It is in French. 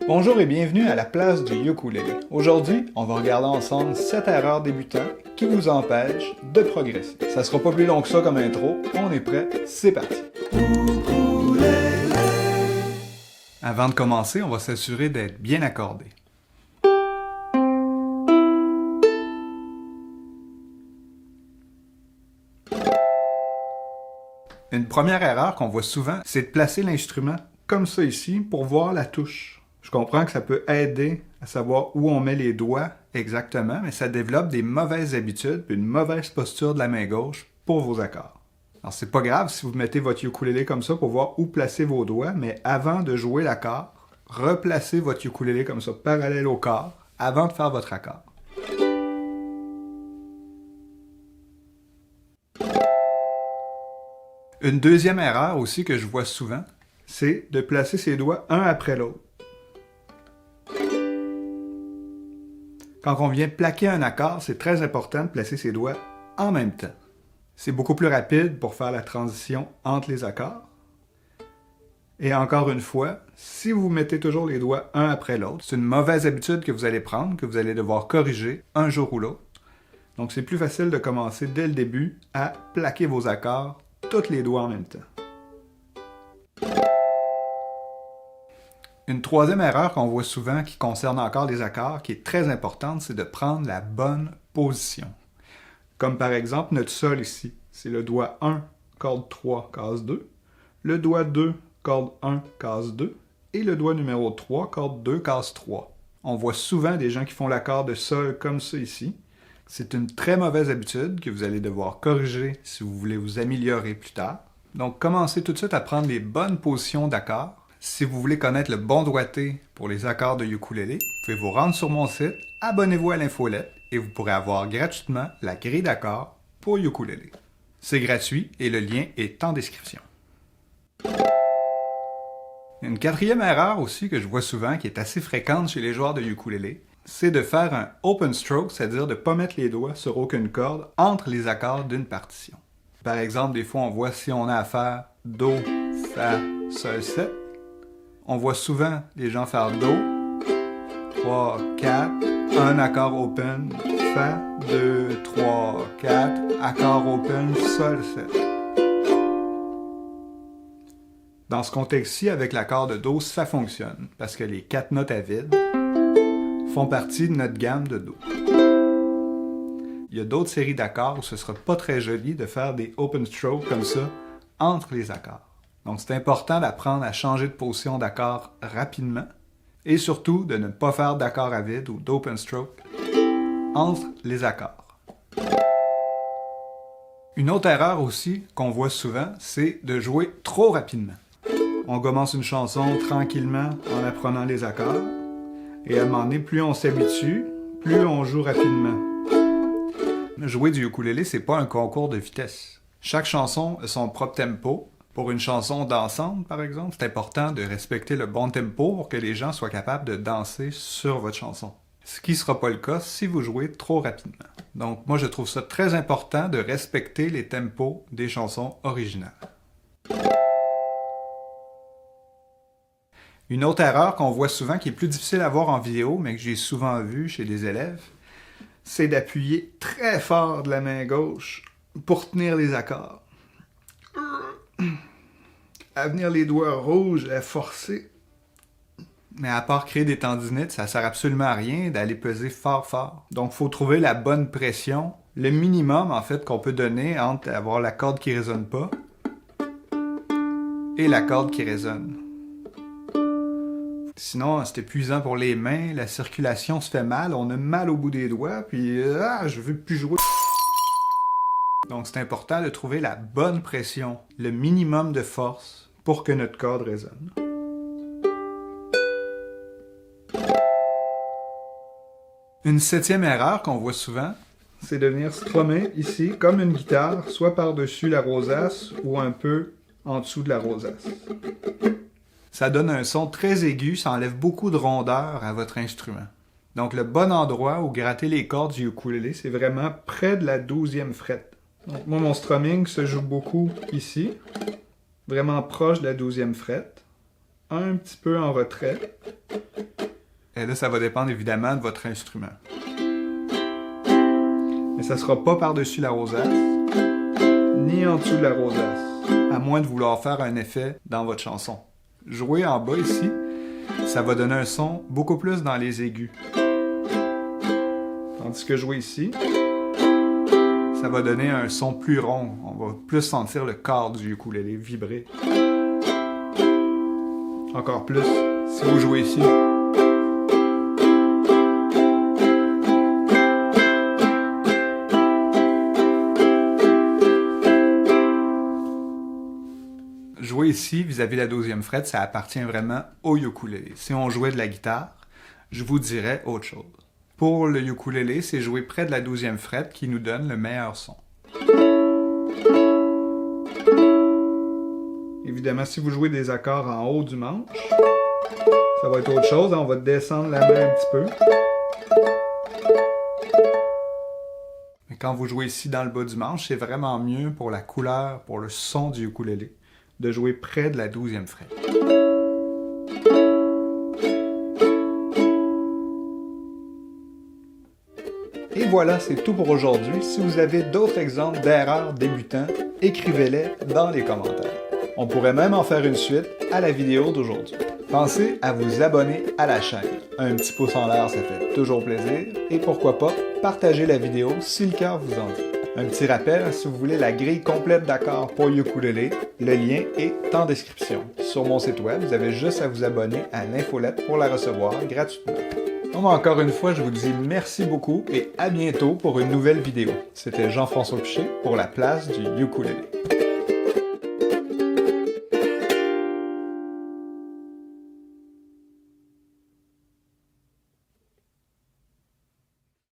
Bonjour et bienvenue à la place du ukulélé. Aujourd'hui, on va regarder ensemble 7 erreurs débutantes qui vous empêchent de progresser. Ça sera pas plus long que ça comme intro, on est prêt, c'est parti! Avant de commencer, on va s'assurer d'être bien accordé. Une première erreur qu'on voit souvent, c'est de placer l'instrument comme ça ici pour voir la touche. Je comprends que ça peut aider à savoir où on met les doigts exactement, mais ça développe des mauvaises habitudes et une mauvaise posture de la main gauche pour vos accords. Alors c'est pas grave si vous mettez votre ukulélé comme ça pour voir où placer vos doigts, mais avant de jouer l'accord, replacez votre ukulélé comme ça, parallèle au corps, avant de faire votre accord. Une deuxième erreur aussi que je vois souvent, c'est de placer ses doigts un après l'autre. Quand on vient plaquer un accord, c'est très important de placer ses doigts en même temps. C'est beaucoup plus rapide pour faire la transition entre les accords. Et encore une fois, si vous mettez toujours les doigts un après l'autre, c'est une mauvaise habitude que vous allez prendre, que vous allez devoir corriger un jour ou l'autre. Donc c'est plus facile de commencer dès le début à plaquer vos accords, tous les doigts en même temps. Une troisième erreur qu'on voit souvent qui concerne encore les accords, qui est très importante, c'est de prendre la bonne position. Comme par exemple notre sol ici, c'est le doigt 1, corde 3, case 2, le doigt 2, corde 1, case 2, et le doigt numéro 3, corde 2, case 3. On voit souvent des gens qui font l'accord de sol comme ça ici. C'est une très mauvaise habitude que vous allez devoir corriger si vous voulez vous améliorer plus tard. Donc commencez tout de suite à prendre les bonnes positions d'accords. Si vous voulez connaître le bon doigté pour les accords de ukulélé, vous pouvez vous rendre sur mon site, abonnez-vous à l'infolette et vous pourrez avoir gratuitement la grille d'accords pour ukulélé. C'est gratuit et le lien est en description. Une quatrième erreur aussi que je vois souvent, qui est assez fréquente chez les joueurs de ukulélé, c'est de faire un open stroke, c'est-à-dire de ne pas mettre les doigts sur aucune corde entre les accords d'une partition. Par exemple, des fois on voit si on a à faire Do, Fa, Sol, 7, on voit souvent les gens faire Do, 3, 4, un accord open, Fa, 2, 3, 4, accord open, Sol, 7. Dans ce contexte-ci, avec l'accord de Do, ça fonctionne, parce que les 4 notes à vide font partie de notre gamme de Do. Il y a d'autres séries d'accords où ce ne sera pas très joli de faire des open strokes comme ça entre les accords. Donc c'est important d'apprendre à changer de position d'accord rapidement et surtout de ne pas faire d'accord à vide ou d'open stroke entre les accords. Une autre erreur aussi qu'on voit souvent, c'est de jouer trop rapidement. On commence une chanson tranquillement en apprenant les accords et à un moment donné, plus on s'habitue, plus on joue rapidement. Jouer du ukulélé, c'est pas un concours de vitesse. Chaque chanson a son propre tempo. Pour une chanson dansante, par exemple, c'est important de respecter le bon tempo pour que les gens soient capables de danser sur votre chanson. Ce qui ne sera pas le cas si vous jouez trop rapidement. Donc moi, je trouve ça très important de respecter les tempos des chansons originales. Une autre erreur qu'on voit souvent, qui est plus difficile à voir en vidéo, mais que j'ai souvent vu chez des élèves, c'est d'appuyer très fort de la main gauche pour tenir les accords. À venir les doigts rouges, à forcer. Mais à part créer des tendinites, ça sert absolument à rien d'aller peser fort fort. Donc il faut trouver la bonne pression, le minimum en fait qu'on peut donner entre avoir la corde qui résonne pas et la corde qui résonne. Sinon, c'est épuisant pour les mains, la circulation se fait mal, on a mal au bout des doigts, puis je veux plus jouer. Donc c'est important de trouver la bonne pression, le minimum de force pour que notre corde résonne. Une septième erreur qu'on voit souvent, c'est de venir strummer ici comme une guitare, soit par-dessus la rosace ou un peu en dessous de la rosace. Ça donne un son très aigu, ça enlève beaucoup de rondeur à votre instrument. Donc le bon endroit où gratter les cordes du ukulélé, c'est vraiment près de la 12e frette. Donc moi, mon strumming se joue beaucoup ici, vraiment proche de la 12e frette, un petit peu en retrait, Et là, ça va dépendre évidemment de votre instrument. Mais ça ne sera pas par-dessus la rosace, ni en dessous de la rosace, à moins de vouloir faire un effet dans votre chanson. Jouer en bas ici, ça va donner un son beaucoup plus dans les aigus. Tandis que jouer ici, ça va donner un son plus rond. On va plus sentir le corps du ukulélé vibrer. Encore plus si vous jouez ici. Jouer ici vis-à-vis la 12e frette, ça appartient vraiment au ukulélé. Si on jouait de la guitare, je vous dirais autre chose. Pour le ukulélé, c'est jouer près de la 12e frette qui nous donne le meilleur son. Évidemment, si vous jouez des accords en haut du manche, ça va être autre chose. On va descendre la main un petit peu. Mais quand vous jouez ici dans le bas du manche, c'est vraiment mieux pour la couleur, pour le son du ukulélé, de jouer près de la 12e frette. Et voilà, c'est tout pour aujourd'hui. Si vous avez d'autres exemples d'erreurs débutants, écrivez-les dans les commentaires. On pourrait même en faire une suite à la vidéo d'aujourd'hui. Pensez à vous abonner à la chaîne. Un petit pouce en l'air, ça fait toujours plaisir. Et pourquoi pas, partagez la vidéo si le cœur vous en dit. Un petit rappel, si vous voulez la grille complète d'accords pour ukulélé, le lien est en description. Sur mon site web, vous avez juste à vous abonner à l'infolette pour la recevoir gratuitement. Encore une fois, je vous dis merci beaucoup et à bientôt pour une nouvelle vidéo. C'était Jean-François Piché pour la place du ukulélé.